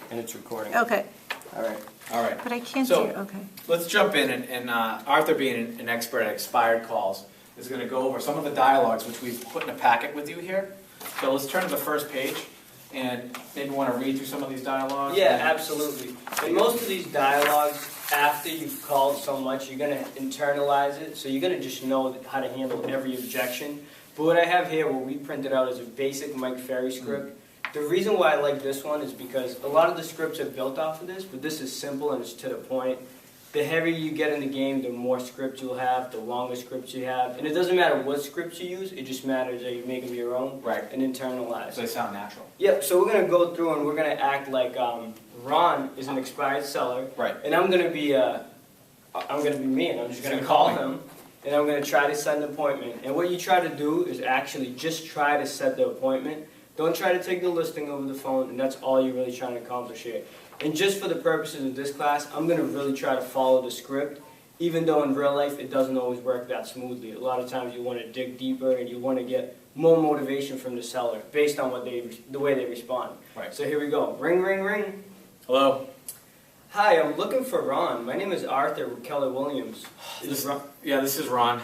And it's recording. Okay, All right. All right. but I can't So- do, okay. Let's jump in, and Arthur, being an expert at expired calls, is going to go over some of the dialogues which we've put in a packet with you here. So let's turn to the first page, and maybe want to read through some of these dialogues. Yeah, absolutely. And most of these dialogues, after you've called so much, you're going to internalize it, so you're going to just know how to handle every objection. But what I have here, what we printed out, is a basic Mike Ferry script. The reason why I like this one is because a lot of the scripts are built off of this, but this is simple and it's to the point. The heavier you get in the game, the more scripts you'll have, the longer scripts you have. And it doesn't matter what scripts you use, it just matters that you make them your own and internalize. So they sound natural. Yep, so we're going to go through and we're going to act like Ron is an expired seller. Right. And I'm going to be me, and I'm just going to call him, and I'm going to try to set an appointment. And what you try to do is actually just try to set the appointment. Don't try to take the listing over the phone, and that's all you're really trying to accomplish here. And just for the purposes of this class, I'm going to really try to follow the script, even though in real life it doesn't always work that smoothly. A lot of times you want to dig deeper and you want to get more motivation from the seller based on the way they respond. Right. So here we go. Ring, ring, ring. Hello? Hi, I'm looking for Ron. My name is Arthur with Keller Williams. Is this Ron? Yeah, this is Ron.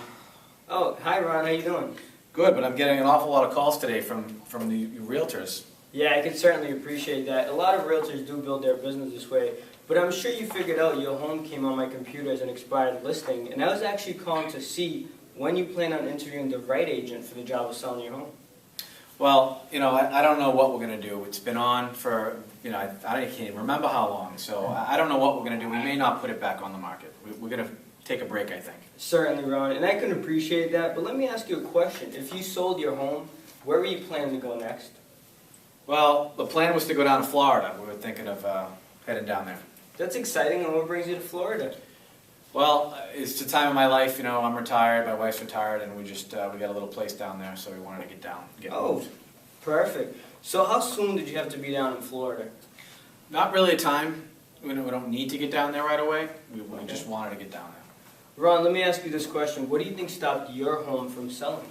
Oh, hi Ron, how you doing? Good, but I'm getting an awful lot of calls today from the realtors. Yeah, I can certainly appreciate that. A lot of realtors do build their business this way, but I'm sure you figured out your home came on my computer as an expired listing, and I was actually calling to see when you plan on interviewing the right agent for the job of selling your home. Well, I don't know what we're going to do. It's been on for, I can't even remember how long, so I don't know what we're going to do. We may not put it back on the market. We're going to take a break, I think. Certainly, Ron, and I can appreciate that, but let me ask you a question. If you sold your home, where were you planning to go next? Well, the plan was to go down to Florida. We were thinking of heading down there. That's exciting, and what brings you to Florida? Well, it's the time of my life, I'm retired, my wife's retired, and we got a little place down there, so we wanted to get down, moved. Perfect. So how soon did you have to be down in Florida? Not really a time. We don't need to get down there right away. We just wanted to get down there. Ron, let me ask you this question. What do you think stopped your home from selling?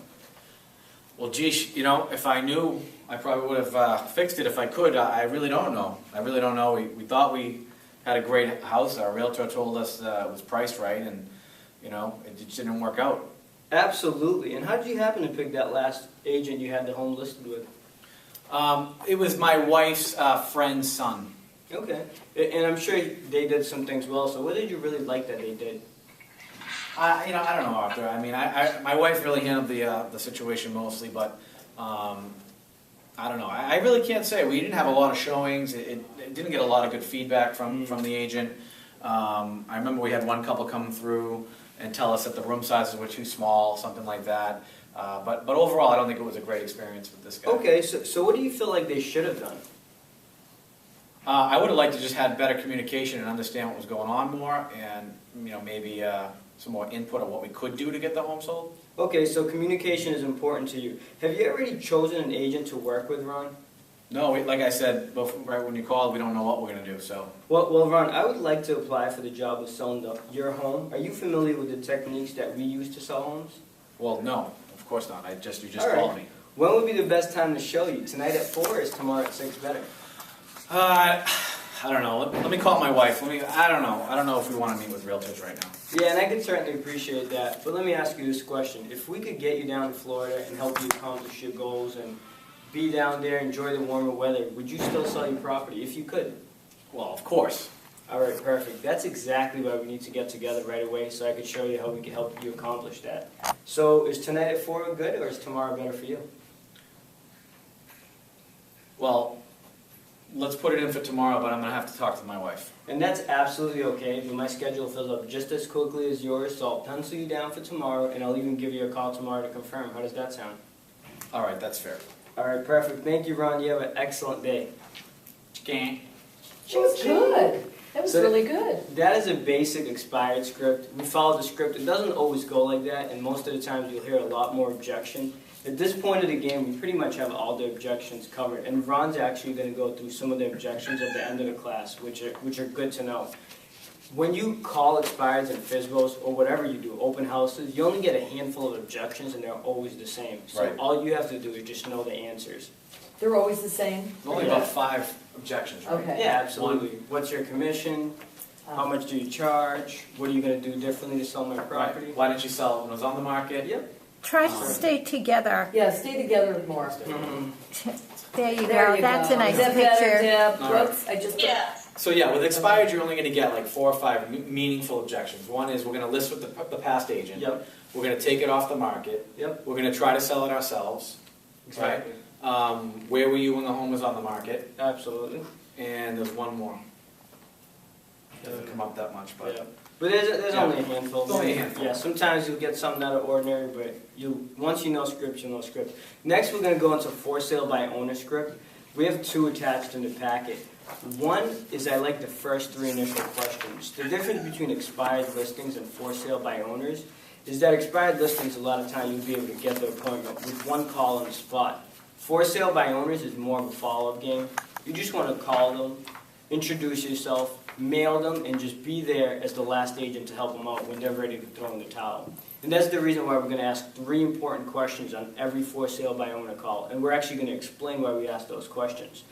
Well, geez, if I knew, I probably would have fixed it if I could. I really don't know. I really don't know. We thought we had a great house. Our realtor told us it was priced right, and, it just didn't work out. Absolutely. And how did you happen to pick that last agent you had the home listed with? It was my wife's friend's son. Okay. And I'm sure they did some things well, so what did you really like that they did? I don't know, Arthur. I mean, my wife really handled the situation mostly, but I don't know. I really can't say. We didn't have a lot of showings. It didn't get a lot of good feedback from the agent. I remember we had one couple come through and tell us that the room sizes were too small, something like that. But overall, I don't think it was a great experience with this guy. Okay, so what do you feel like they should have done? I would have liked to just had better communication and understand what was going on more, and maybe some more input on what we could do to get the home sold. Okay, so communication is important to you. Have you already chosen an agent to work with, Ron? No, like I said, right when you called, we don't know what we're going to do. So. Well, Ron, I would like to apply for the job of selling your home. Are you familiar with the techniques that we use to sell homes? Well, no, of course not. You just All right. called me. When would be the best time to show you? Tonight at 4 or is tomorrow at 6 better? I don't know. Let me call my wife. I don't know. I don't know if we want to meet with realtors right now. Yeah, and I can certainly appreciate that. But let me ask you this question. If we could get you down to Florida and help you accomplish your goals and be down there, enjoy the warmer weather, would you still sell your property if you could? Well, of course. All right, perfect. That's exactly why we need to get together right away so I could show you how we can help you accomplish that. So is tonight at 4 good or is tomorrow better for you? Well, let's put it in for tomorrow, but I'm going to have to talk to my wife. And that's absolutely okay, but my schedule fills up just as quickly as yours, so I'll pencil you down for tomorrow, and I'll even give you a call tomorrow to confirm. How does that sound? All right, that's fair. All right, perfect. Thank you, Ron. You have an excellent day. Scan. That was good. That was really good. That is a basic expired script. We follow the script. It doesn't always go like that, and most of the times you'll hear a lot more objection. At this point of the game, we pretty much have all the objections covered, and Ron's actually going to go through some of the objections at the end of the class, which are good to know. When you call expireds and FSBOs, or whatever you do, open houses, you only get a handful of objections, and they're always the same. So Right. all you have to do is just know the answers. They're always the same? Only about five objections, right? Okay. Yeah, absolutely. What's your commission? How much do you charge? What are you gonna do differently to sell my property? Right. Why didn't you sell it when it was on the market? Yep. Try to stay together. Yeah, stay together more. There you There go. you That's go. a nice Is that better, picture. Deb? All right. Whoops, I just. So yeah, with expired, you're only going to get like 4 or 5 meaningful objections. One is we're going to list with the past agent. Yep. We're going to take it off the market. Yep. We're going to try to sell it ourselves. Exactly. Where were you when the home was on the market? Absolutely. And there's one more. Doesn't come up that much, but Yeah. But there's Yeah. only a handful. It's only a handful. Yeah, sometimes you'll get something out of ordinary, but once you know scripts, you know script. Next, we're going to go into for sale by owner script. We have 2 attached in the packet. One is I like the first 3 initial questions. The difference between expired listings and for sale by owners is that expired listings, a lot of time you'll be able to get the appointment with 1 call on the spot. For sale by owners is more of a follow-up game. You just want to call them, introduce yourself, mail them, and just be there as the last agent to help them out when they're ready to throw in the towel. And that's the reason why we're going to ask 3 important questions on every for sale by owner call. And we're actually going to explain why we ask those questions.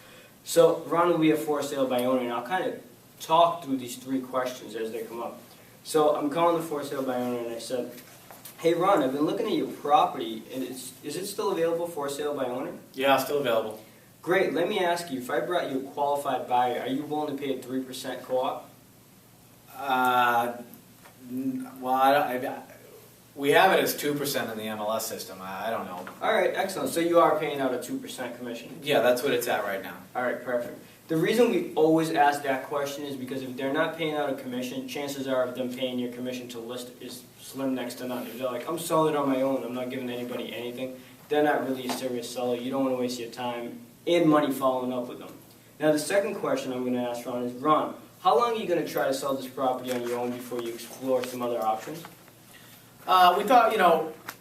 So Ron will be a for sale by owner, and I'll kind of talk through these 3 questions as they come up. So I'm calling the for sale by owner, and I said, hey Ron, I've been looking at your property, and is it still available for sale by owner? yeah, still available. Great, let me ask you, if I brought you a qualified buyer, are you willing to pay a 3% co-op? We have it as 2% in the MLS system. I don't know. All right, excellent. So you are paying out a 2% commission? Yeah, that's what it's at right now. All right, perfect. The reason we always ask that question is because if they're not paying out a commission, chances are of them paying your commission to list is slim next to none. If they're like, I'm selling it on my own, I'm not giving anybody anything, they're not really a serious seller. You don't want to waste your time and money following up with them. Now the second question I'm going to ask Ron is, Ron, how long are you going to try to sell this property on your own before you explore some other options? We thought,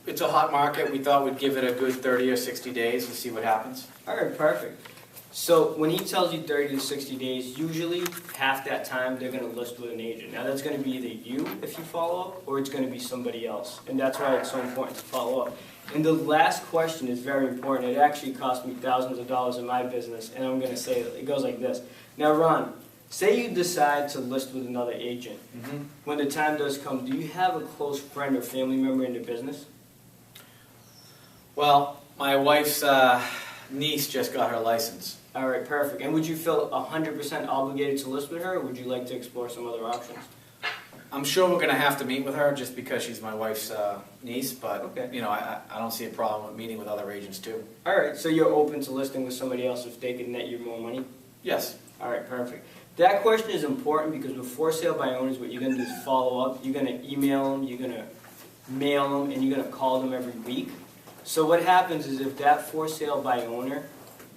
it's a hot market. We thought we'd give it a good 30 or 60 days and see what happens. All right, perfect. So when he tells you 30 to 60 days, usually half that time they're going to list with an agent. Now that's going to be either you if you follow up, or it's going to be somebody else. And that's why it's so important to follow up. And the last question is very important. It actually cost me thousands of dollars in my business, and I'm going to say it goes like this. Now Ron, say you decide to list with another agent. Mm-hmm. When the time does come, do you have a close friend or family member in the business? Well, my wife's niece just got her license. All right, perfect. And would you feel 100% obligated to list with her, or would you like to explore some other options? I'm sure we're going to have to meet with her just because she's my wife's niece, but Okay. I don't see a problem with meeting with other agents too. All right, so you're open to listing with somebody else if they could net you more money? Yes. All right, perfect. That question is important because with for sale by owners, what you're going to do is follow up. You're going to email them, you're going to mail them, and you're going to call them every week. So what happens is if that for sale by owner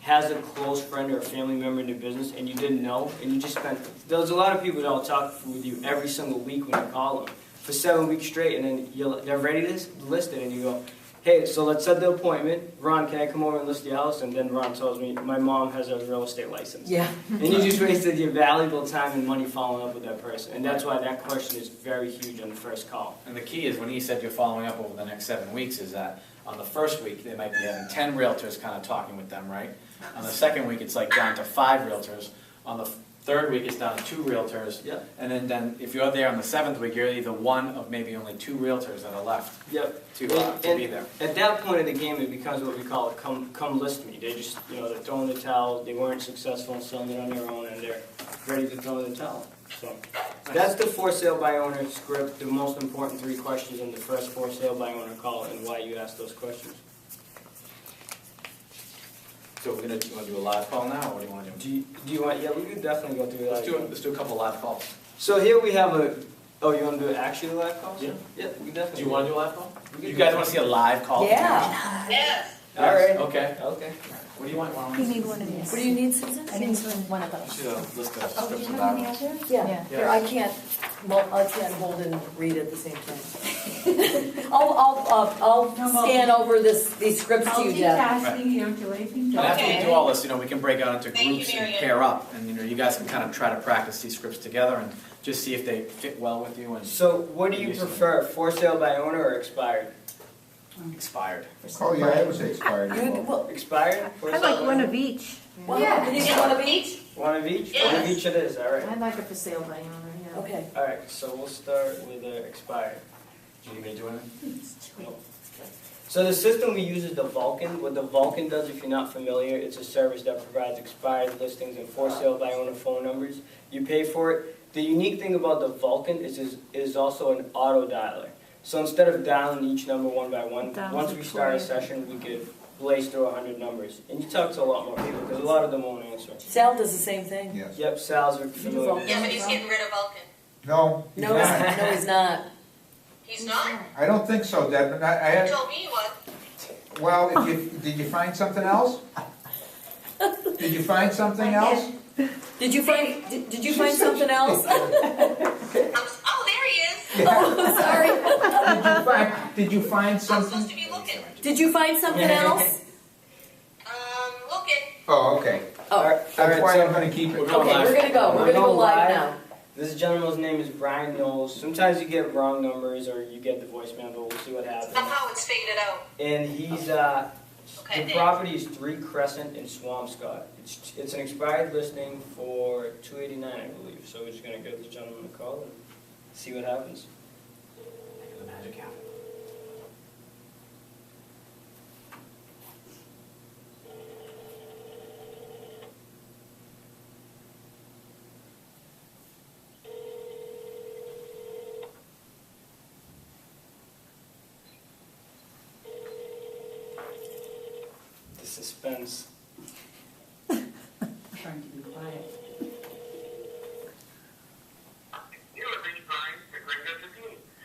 has a close friend or a family member in the business and you didn't know, and you just spent, there's a lot of people that will talk with you every single week when you call them for 7 weeks straight, and then they're ready to list it, and you go, hey, so let's set the appointment. Ron, can I come over and list your house? And then Ron tells me, my mom has a real estate license. Yeah. And you just wasted your valuable time and money following up with that person. And that's why that question is very huge on the first call. And the key is when he said you're following up over the next 7 weeks is that on the first week, they might be having 10 realtors kind of talking with them, right? On the second week, it's like down to 5 realtors. On the third week, it's down to 2 realtors. Yep. And then if you're there on the 7th week, you're either one of maybe only 2 realtors that are left Yep. to be there. At that point of the game, it becomes what we call a come list me. They just, they're throwing the towel. They weren't successful in selling it on their own, and they're ready to throw in the towel. So that's the for sale by owner script. The most important 3 questions in the first for sale by owner call, and why you ask those questions. So you want to do a live call now, or what do you want to do? Do you want? Yeah, we could definitely go through that. Let's do a couple live calls. So here we have a. Oh, you want to do actually live calls? Yeah. Yeah, we can definitely. Do you want to do a live call? We can You do guys that. want to see a live call? Yeah. Yes. All right. Okay. Okay. What do you want? You need one of these. What do you need, Susan? I need one of those. Should list the Oh, do scripts you of have any that. others? Yeah. Here, I can't hold and read at the same time. I'll scan over these scripts to you, Deb. Multitasking, you don't do anything. And after we Okay. do all this, we can break out into Thank you, groups and Marion. pair up, and you guys can kind of try to practice these scripts together and just see if they fit well with you and So what do you prefer, for sale by owner or expired? expired. Oh, yeah, I would say expired. You- well, Expired? For I sale like by one owner? of each. Well, can you get one of each? One of each? Yes. One of each it is, all right. I'd like a for sale by owner, yeah. Okay. All right, so we'll start with expired. Do you need me to do anything? Nope. So the system we use is the Vulcan. What the Vulcan does, if you're not familiar, it's a service that provides expired listings and for sale by owner phone numbers. You pay for it. The unique thing about the Vulcan is also an auto dialer. So instead of dialing each number one by one, Dials once it we for start a you. session, we could blaze through 100 numbers. And you talk to a lot more people because a lot of them won't answer. Sal does the same thing. Yes. Yep, Sal's are familiar. Vulcan? Yeah, but he's getting rid of Vulcan. No, No, he's not. He's not? I don't think so, Deb. I You had, told me he was. well, did you find something else? Did you find something else? Did you find something else? Oh, there he is. Oh, sorry. Did you find I'm something? supposed to be looking. Did you find something else? Looking. Oh, okay. Oh, That's why I'm gonna keep it. We're going okay, live. we're gonna go. We're gonna go live now. This gentleman's name is Brian Knowles. Sometimes you get wrong numbers or you get the voicemail, but we'll see what happens. Somehow it's faded out. And he's, Okay, the thanks. property is 3 Crescent in Swampscott. It's an expired listing for $289, I believe. So we're just gonna give the gentleman a call and see what happens. The magic happen. The suspense. Trying to be quiet.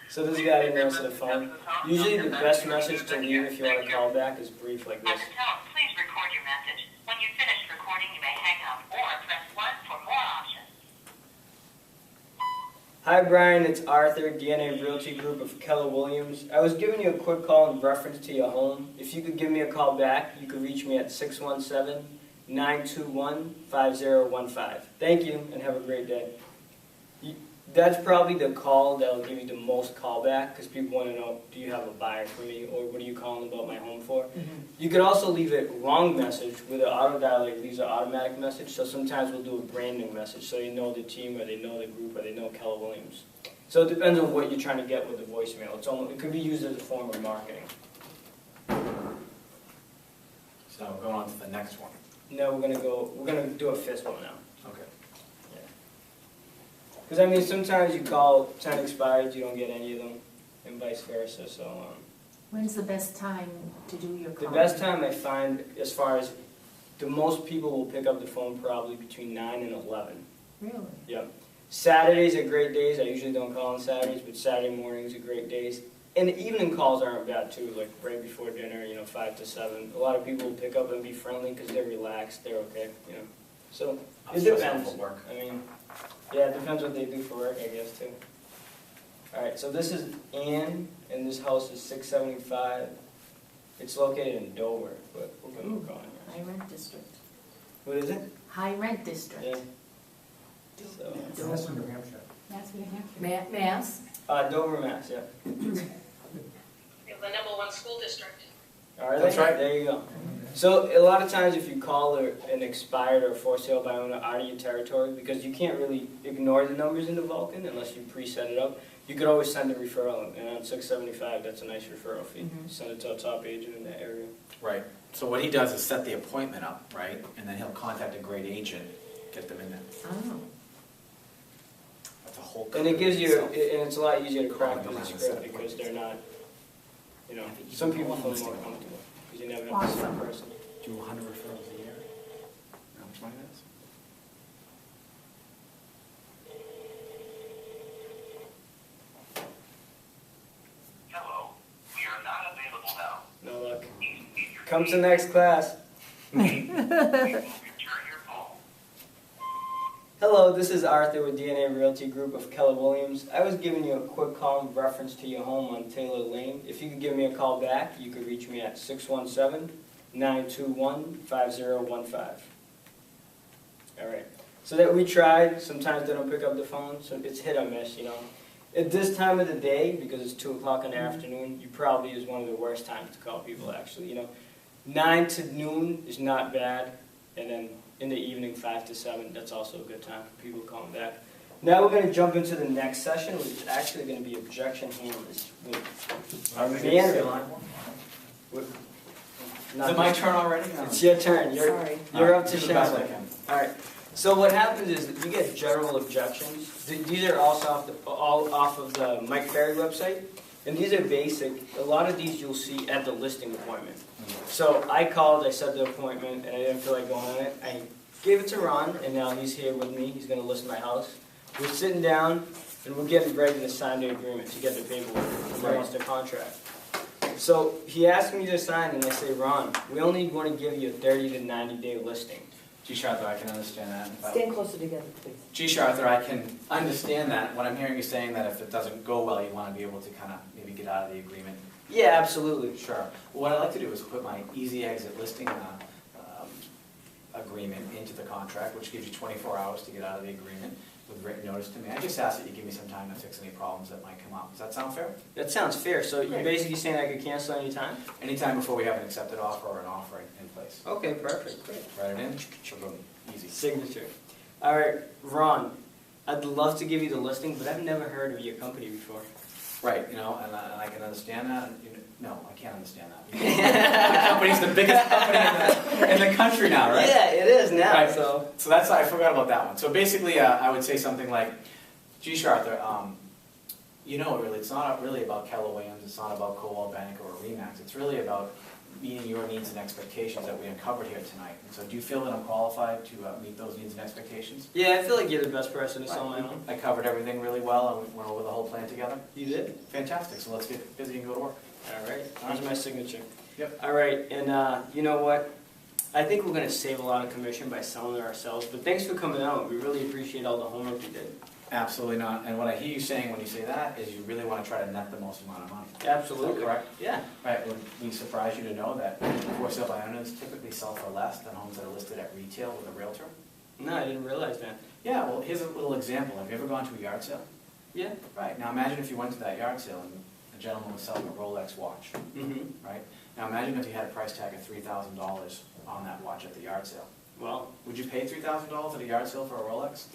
So this guy didn't answer the phone. Usually the best message to leave if you want to call back is brief like At this. the tone, please record your message. When you've finished recording, you may hang up or press 1 for more options. Hi Brian, it's Arthur, DNA Realty Group of Keller Williams. I was giving you a quick call in reference to your home. If you could give me a call back, you could reach me at 617-921-5015. Thank you and have a great day. That's probably the call that'll give you the most callback because people want to know, do you have a buyer for me or what are you calling about my home for? You could also leave a wrong message with an auto dialer. It leaves an automatic message. So sometimes we'll do a branding message so you know the team or they know the group or they know Keller Williams. So it depends on what you're trying to get with the voicemail. It could be used as a form of marketing. So going on to the next one. No, we're gonna do a fist one now. Okay. Because I mean, sometimes you call 10 expired, you don't get any of them, and vice versa. So When's the best time to do your call? the best time I find, as far as the most people will pick up the phone, probably between 9 and 11. Really? Yep. Saturdays are great days. I usually don't call on Saturdays, but Saturday mornings are great days. And the evening calls aren't bad too, like right before dinner, 5 to 7. A lot of people will pick up and be friendly because they're relaxed, they're okay, So it depends. Work. I mean, yeah, it depends what they do for work, I guess, too. All right, so this is Ann, and this house is 675. It's located in Dover, but we'll give them a call. High rent district. What is it? High rent district. Yeah. So, That's in New Hampshire. That's New Hampshire. Mass? Dover, Mass, yeah. You're the #1 school district. All right, That's right. There you go. So a lot of times if you call an expired or for sale by owner out of your territory, because you can't really ignore the numbers in the Vulcan unless you pre-set it up, you could always send a referral, and on 675, that's a nice referral fee. Send it to a top agent in that area. Right. So what he does is set the appointment up, right? And then he'll contact a great agent, get them in there. Oh. That's a whole. And it gives you, itself. and it's a lot easier to Calling practice them the out and script set because appointments. they're not, some people feel more comfortable because you never have to see a person. Do 100 referrals a year? How much money that is? Hello, we are not available now. No luck. Please leave your Come to next class. We will return your call. Hello, this is Arthur with DNA Realty Group of Keller Williams. I was giving you a quick call in reference to your home on Taylor Lane. If you could give me a call back, you could reach me at 617-921-5015. All right. So that we tried. Sometimes they don't pick up the phone, so it's hit or miss, At this time of the day, because it's 2 o'clock in the afternoon, you probably is one of the worst times to call people, actually. 9 to noon is not bad, and then in the evening, 5 to 7. That's also a good time for people coming back. Now we're going to jump into the next session, which is actually going to be objection handlers. Our manager. Is it my turn already? It's your turn. Sorry. You're up to Do the best I Shannon. can. All right. So what happens is that you get general objections. These are also all off of the Mike Ferry website, and these are basic. A lot of these you'll see at the listing appointment. So I called, I set the appointment, and I didn't feel like going on it. I gave it to Ron, and now he's here with me. He's going to list my house. We're sitting down, and we're getting ready to sign the agreement to get the paperwork. He wants the contract. So he asked me to sign, and I say, Ron, we only want to give you a 30 to 90-day listing. G. Sharther, I can understand that. Stand closer together, please. G. Sharther, I can understand that. What I'm hearing you saying that if it doesn't go well, you want to be able to kind of maybe get out of the agreement. Yeah, absolutely. Sure. Well, what I'd like to do is put my easy exit listing agreement into the contract, which gives you 24 hours to get out of the agreement with written notice to me. I just ask that you give me some time to fix any problems that might come up. Does that sound fair? That sounds fair. So you're Great. basically saying I could cancel anytime? Anytime before we have an accepted offer or an offer in place. Okay, perfect. Great. Write it in, boom, easy. Signature. All right, Ron, I'd love to give you the listing, but I've never heard of your company before. Right, and I can understand that. And, no, I can't understand that. The company's the biggest company in the country now, right? Yeah, it is now. Right. So So that's, I forgot about that one. So basically, I would say something like, G. Sharther, really, it's not really about Keller Williams, it's not about Coldwell Banker or Remax. It's really about meeting your needs and expectations that we uncovered here tonight. And so do you feel that I'm qualified to meet those needs and expectations? yeah, I feel like you're the best person to sell my home. I covered everything really well, and we went over the whole plan together. You did. Fantastic, so let's get busy and go to work. All right. Here's my signature. Yep. All right, and you know what? I think we're going to save a lot of commission by selling it ourselves. But thanks for coming out. We really appreciate all the homework you did. Absolutely not. And what I hear you saying when you say that is you really want to try to net the most amount of money. Absolutely. Is that correct? Yeah. Right, would we surprise you to know that for sale by owners typically sell for less than homes that are listed at retail with a realtor? No, I didn't realize that. Yeah, well, here's a little example. Have you ever gone to a yard sale? Yeah. Right, now imagine if you went to that yard sale and the gentleman was selling a Rolex watch, Mm-hmm. right? Now imagine if you had a price tag of $3,000 on that watch at the yard sale. Well, Would you pay $3,000 at a yard sale for a Rolex?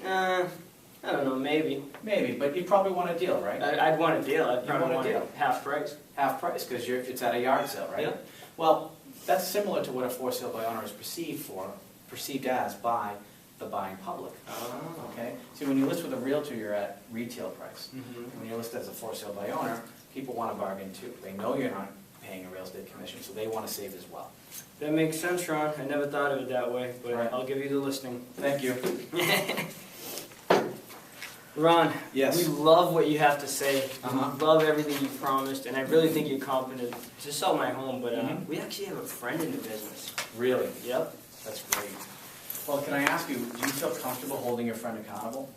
I don't know, maybe. Maybe, but you'd probably want a deal, right? I'd want a deal. I'd You probably want a want deal. half price. Half price, because it's at a yard sale, right? Yeah. Well, that's similar to what a for sale by owner is perceived as by the buying public. Oh. Okay? See, when you list with a realtor, you're at retail price. Mm-hmm. When you list as a for sale by owner, people want to bargain too. They know you're not paying a real estate commission, so they want to save as well. That makes sense, Ron. I never thought of it that way, but Right. I'll give you the listing. Thank you. Ron, Yes. we love what you have to say. Uh-huh. We love everything you promised, and I really think you're competent to sell my home, but Mhm. we actually have a friend in the business. Really? Yep. That's great. Well, can I ask you, do you feel comfortable holding your friend accountable?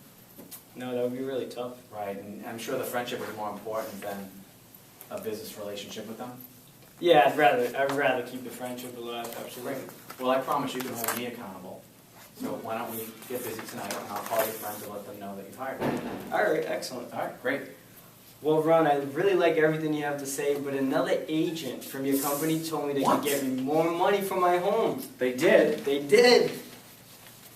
No, that would be really tough. Right, and I'm sure the friendship is more important than a business relationship with them. Yeah, I'd rather keep the friendship alive, absolutely. Well, I promise you can hold me accountable. So why don't we get busy tonight, and I'll call your friends and let them know that you've hired me. All right, excellent. All right, great. Well, Ron, I really like everything you have to say, but another agent from your company told me they What? could get me more money for my home. They did. They did.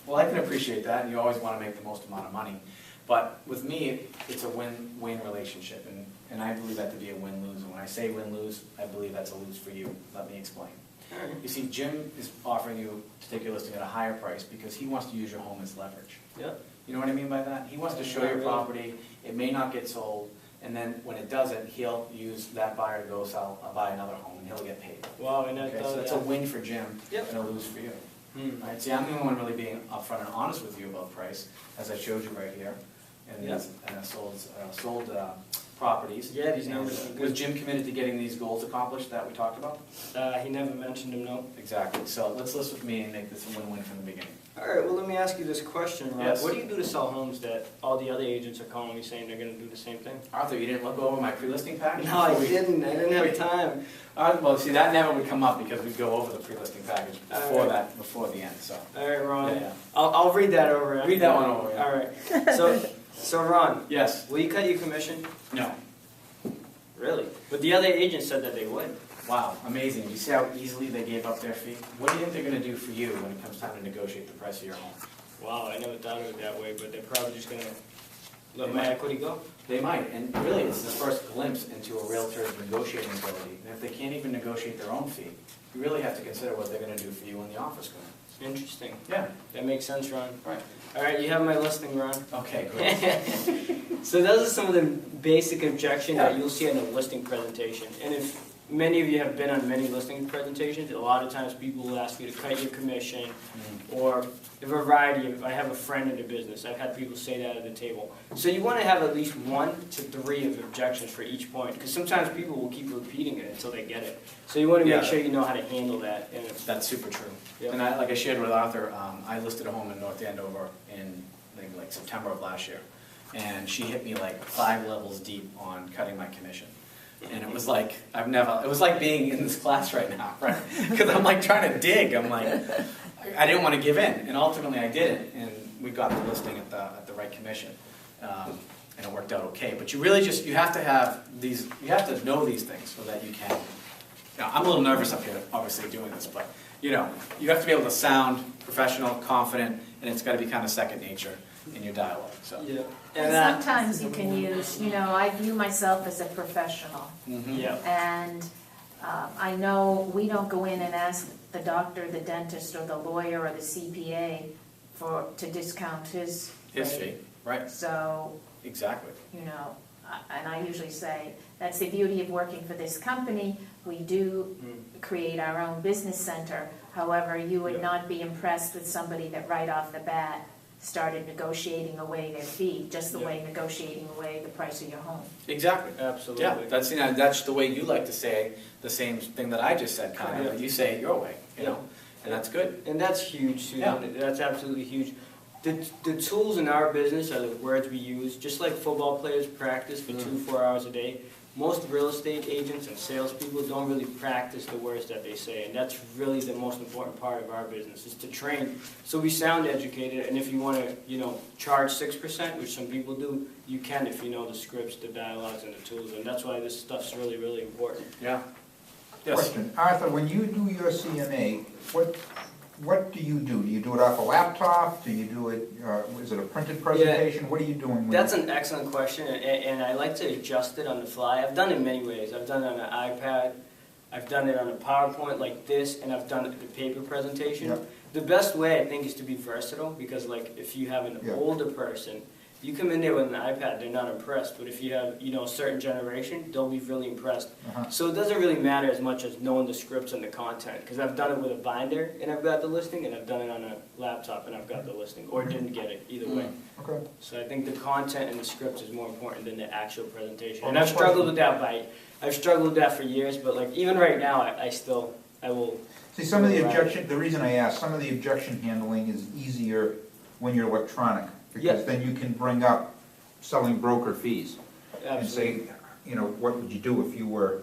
Well, I can appreciate that, and you always want to make the most amount of money. But with me, it's a win-win relationship, and I believe that to be a win-lose. And when I say win-lose, I believe that's a lose for you. Let me explain. All right. You see, Jim is offering you to take your listing at a higher price because he wants to use your home as leverage. Yep. You know what I mean by that? He wants to show Not your really. property, it may not get sold, and then when it doesn't, he'll use that buyer to go buy another home, and he'll get paid. Wow, I never Okay, thought so of that's that. a win for Jim Yep. and a lose for you. Hmm. Right, see, I'm the only one really being upfront and honest with you about price, as I showed you right here. And Yep. I sold properties. Yeah, these numbers are And good. Was Jim committed to getting these goals accomplished that we talked about? He never mentioned him, no. Exactly, so let's list with me and make this a win-win from the beginning. All right, well, let me ask you this question, Ron. Yes. What do you do to sell homes that all the other agents are calling me saying they're going to do the same thing? Arthur, you didn't look over my pre-listing package? No, I before we- didn't. I didn't have time. Well, see, that never would come up because we'd go over the pre-listing package before Alright. before the end, so. All right, Ron. Yeah, yeah. I'll read that over. after. Read that one over, yeah. All right. So Ron, Yes, will you cut your commission? no. Really? But the other agent said that they would. Wow, amazing. You see how easily they gave up their fee? What do you think they're gonna do for you when it comes time to negotiate the price of your home? Wow, I never thought of it that way, but they're probably just gonna let They my might. equity go. They might, and really, it's the first glimpse into a realtor's negotiating ability. And if they can't even negotiate their own fee, you really have to consider what they're gonna do for you when the offer's coming. Interesting. Yeah, That makes sense, Ron. right. All right, you have my listing, Ron. Okay, great. So those are some of the basic objections that Yeah. you'll see in a listing presentation. And if many of you have been on many listing presentations, a lot of times people will ask you to cut your commission, or a variety of, I have a friend in the business, I've had people say that at the table. So you want to have at least 1 to 3 of objections for each point, because sometimes people will keep repeating it until they get it. So you want to make Yeah. sure you know how to handle that. And That's super true. Yep. And like I shared with Arthur, I listed a home in North Andover in, I think, like September of last year. And she hit me like 5 levels deep on cutting my commission. And it was like, it was like being in this class right now, right? Because I'm like trying to dig, I'm like, I didn't want to give in, and ultimately I didn't, and we got the listing at the right commission. And it worked out okay, but you really just, you have to have these, you have to know these things so that you can, I'm a little nervous up here, obviously, doing this, but, you have to be able to sound professional, confident, and it's got to be kind of second nature in your dialogue, so. yeah. And sometimes you can use, I view myself as a professional. Mhm. Yeah. And I know we don't go in and ask the doctor, the dentist, or the lawyer, or the CPA to discount his His rate. fee, right, So, exactly. and I usually say, that's the beauty of working for this company. We do create our own business center. However, you would Yeah. not be impressed with somebody that right off the bat started negotiating away their fee, just the Yeah. way negotiating away the price of your home. Exactly. Absolutely. Yeah, that's the way you like to say the same thing that I just said, kind of. Correct. You say it your way, Yeah. and that's good. And that's huge, Susan. That's absolutely huge. The tools in our business are the words we use, just like football players practice for 2-4 hours a day. Most real estate agents and salespeople don't really practice the words that they say, and that's really the most important part of our business, is to train. So we sound educated, and if you want to, charge 6%, which some people do, you can if you know the scripts, the dialogues, and the tools, and that's why this stuff's really, really important. Yeah. Yes. Question, Arthur, when you do your CMA, what do? Do you do it off a laptop? Do you do it, is it a printed presentation? What are you doing with That's it? an excellent question, and I like to adjust it on the fly. I've done it many ways. I've done it on an iPad, I've done it on a PowerPoint like this, and I've done it the paper presentation. Yep. The best way, I think, is to be versatile, because like if you have an Yeah. older person, you come in there with an iPad, they're not impressed. But if you have, a certain generation, they'll be really impressed. Uh-huh. So it doesn't really matter as much as knowing the scripts and the content, because I've done it with a binder and I've got the listing, and I've done it on a laptop and I've got the listing, or didn't get it, either way. Okay. So I think the content and the scripts is more important than the actual presentation. Oh, And no I've struggled question. with I've struggled with that for years, but like even right now, I will. See, some of the Right. objection, the reason I asked, some of the objection handling is easier when you're electronic, because Yeah. then you can bring up selling broker fees and Absolutely. say, what would you do if you were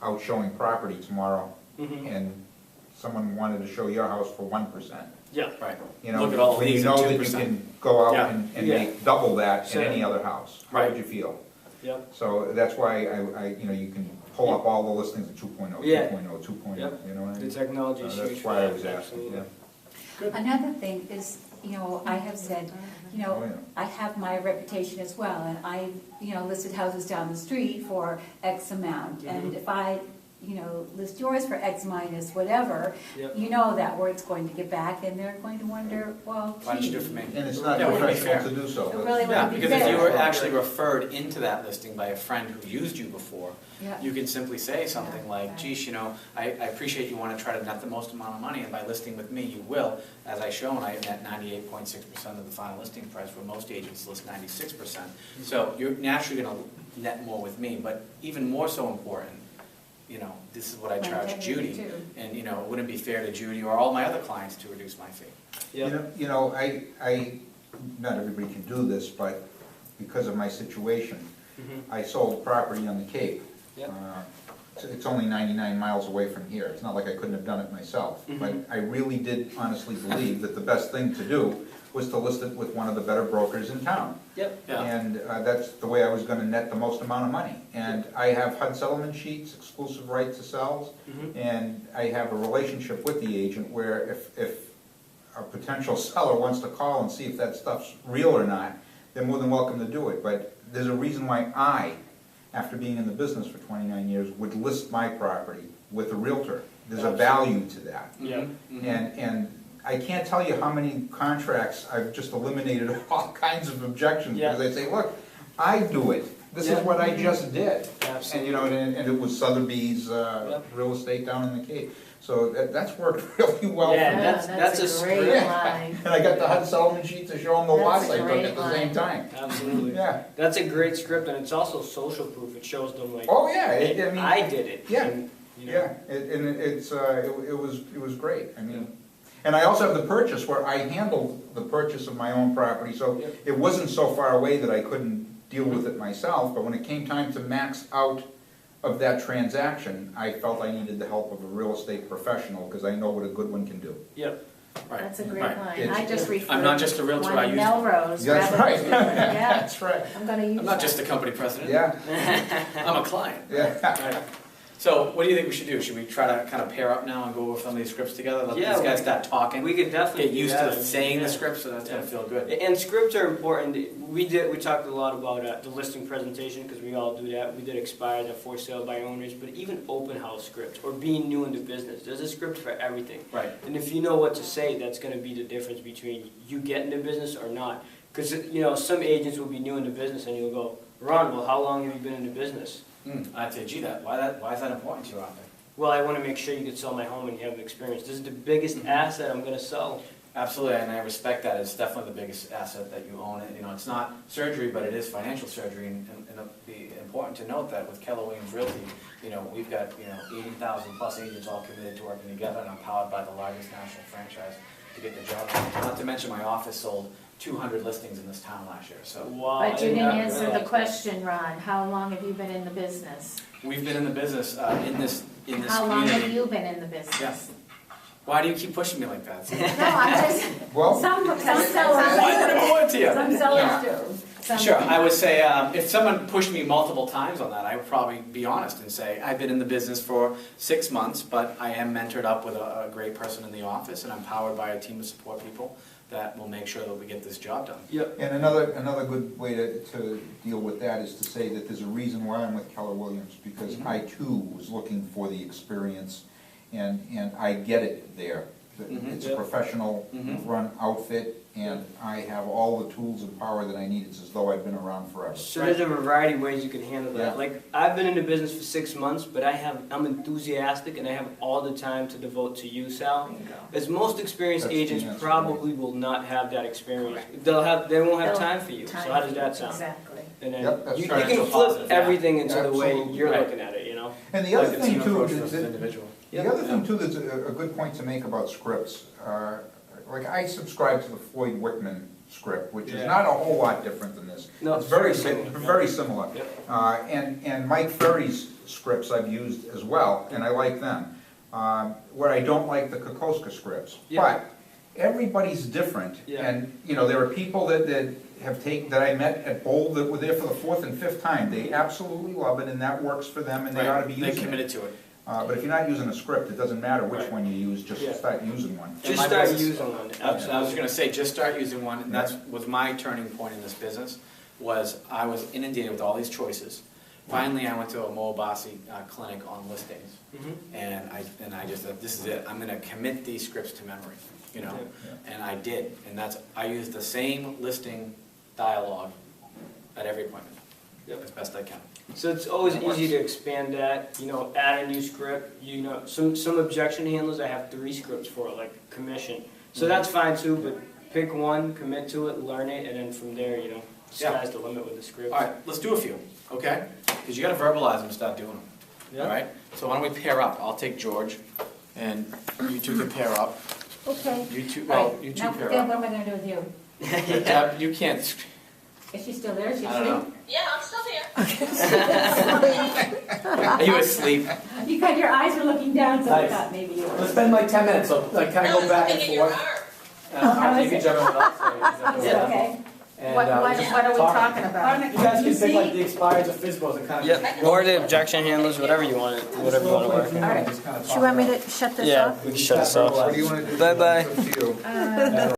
out showing property tomorrow Mhm. and someone wanted to show your house for 1%? Yeah, Right. You know, Look at all when you these know at that you 2%. can go out Yeah. and Yeah. make double that Sure. in any other house, how Right. would you feel? yeah, So that's why you can pull up all the listings at 2.0, Yeah. 2.0, 2.0, Yep. you know what I the mean? technology is huge. That's for why I that, was asking, absolutely. yeah. Another thing is, I have said, Oh, yeah. I have my reputation as well, and I, listed houses down the street for X amount. And Mhm. if I, list yours for X minus whatever, Yep. you know that word's going to get back, and they're going to wonder, well, Why don't you do it gee, for me? And it's not Yeah, it would be professional fair. to do so. It That's- really Yeah, wouldn't be because if you fair. were actually referred into that listing by a friend who used you before, Yeah. you can simply say something Yeah, like, right. geez, I appreciate you want to try to net the most amount of money, and by listing with me, you will. As I shown, I net 98.6% of the final listing price, where most agents list 96%. So you're naturally going to net more with me, but even more so important, this is what I My charge integrity, Judy. too. And, it wouldn't be fair to Judy or all my other clients to reduce my fee. Yeah. Not everybody can do this, but because of my situation, Mhm. I sold property on the Cape. Yep. It's only 99 miles away from here. It's not like I couldn't have done it myself. But Mhm. I really did honestly believe that the best thing to do was to list it with one of the better brokers in town. Yep. Yeah. And that's the way I was gonna net the most amount of money. And I have HUD settlement sheets, exclusive right to sells, and I have a relationship with the agent where if a potential seller wants to call and see if that stuff's real or not, they're more than welcome to do it. But there's a reason why I, after being in the business for 29 years, would list my property with a realtor. There's a value to that. Yeah. And I can't tell you how many contracts I've just eliminated all kinds of objections, because I say, look, I do it. This is what I just did. And, you know, and it was Sotheby's real estate down in the Cape. So that's worked really well for me. Yeah, that's a great great line. And I got the HUD settlement sheet to show them the lots That's I a took great at the same line. time. Absolutely. Yeah. That's a great script, and it's also social proof. It shows them like, Oh, yeah, hey, I mean, I did it. yeah. And, you know, yeah, it was great. I mean, and I also have the purchase where I handled the purchase of my own property, so Yep. it wasn't so far away that I couldn't deal with it myself, but when it came time to max out of that transaction, I felt I needed the help of a real estate professional, because I know what a good one can do. Yep. Right. That's a great Right. line. I just referred I'm not just a realtor, one I in use- Melrose. That's rather right. than- Yeah, That's right. I'm gonna use I'm not that. just a company president. Yeah, I'm a client. yeah. Right. So what do you think we should do? Should we try to kind of pair up now and go over some of these scripts together? Let Yeah, these guys we- start talking. We could definitely Get do used that. I to mean, saying yeah. the script, so that's gonna feel good. And scripts are important. We talked a lot about the listing presentation, because we all do that. We did expired, the for sale by owners, but even open house scripts or being new into business. There's a script for everything. Right. And if you know what to say, that's going to be the difference between you getting into business or not. Because, you know, some agents will be new into business and you'll go, Ron, well, how long have you been into business? I'd say, gee, why is that important to you out there? Well, I want to make sure you can sell my home and you have experience. This is the biggest asset I'm going to sell. Absolutely, and I respect that. It's definitely the biggest asset that you own. You know, it's not surgery, but it is financial surgery, and it'll be important to note that with Keller Williams Realty, you know, we've got, 80,000 plus agents all committed to working together, and I'm powered by the largest national franchise to get the job done. Not to mention my office sold 200 listings in this town last year, so Wow. But you I did didn't not answer realize the that. question, Ron. How long have you been in the business? we've been in the business in this How long have community. you been in the business? Yeah. Why do you keep pushing me like that? No, I'm just, Well, Some Why is it sellers, important to you? some sellers do. Some- Sure, I would say if someone pushed me multiple times on that, I would probably be honest and say, I've been in the business for 6 months, but I am mentored up with a great person in the office, and I'm powered by a team of support people that will make sure that we get this job done. Yep. and another good way to deal with that is to say that there's a reason why I'm with Keller Williams, because I too was looking for the experience, and I get it there. It's a Yep. professional run outfit, and I have all the tools and power that I need. It's as though I've been around forever. So there's a variety of ways you can handle that. Yeah. Like, I've been in the business for 6 months, but I'm enthusiastic and I have all the time to devote to you, Sal. there you go. As most experienced That's the agents answer, probably will not have that experience. They won't have They'll- time for you. So how does that sound? Exactly. And then Yep, that's you right. can So flip positive, yeah. everything into the way Absolutely. you're Right. looking at it, you know? And the other Like a thing team too, approach is versus that individual. the other thing too that's a good point to make about scripts, like I subscribe to the Floyd Wickman script, which is Yeah. not a whole lot different than this. No, It's very similar. very similar. Yep. And Mike Ferry's scripts I've used as well, and I like them. Where I don't like the Kokoska scripts. Yeah. But everybody's different, Yeah. and, there are people that have taken, that I met at Bowl that were there for the 4th and 5th time. They absolutely love it, and that works for them, and they ought to be They using it. committed to it. But if you're not using a script, it doesn't matter which Right. one you use, just Yeah. start using one. In Just my start business- using one. I was Absolutely. gonna say, just start using one, and that's was my turning point in this business, was I was inundated with all these choices. Finally, I went to a Mo Abbasi clinic on listings, and I just said, this is it, I'm gonna commit these scripts to memory, and I did, and I used the same listing dialogue at every appointment, as best I can. So it's always That easy works. to expand that, add a new script. Some objection handlers I have 3 scripts for, like commission. So that's fine too, but pick one, commit to it, learn it, and then from there, sky's the limit with the scripts. All right, let's do a few, okay? Because you gotta verbalize them and start doing them, Yeah. all right? So why don't we pair up? I'll take George, and you two can pair up. Okay. You two All right, pair now, up. then what am I gonna do with you? Deb, you can't, Is she still there? Is she I don't know. Yeah, I'm still here. Are you asleep? Because your eyes were looking down, so I Nice. thought maybe you were. Let's spend like 10 minutes, so like kind of No, go back and it's looking in your forth. arm. how You is can it? jump in with us, or Is it okay? And, What just are we talk. talking about? You guys can pick like the expireds or FSBOs and kind of. Yep, or the objection handlers, whatever you want to work. All right. Do you want me to shut this off? Yeah, we can shut this off. What do you wanna do? Bye-bye. It's up to you.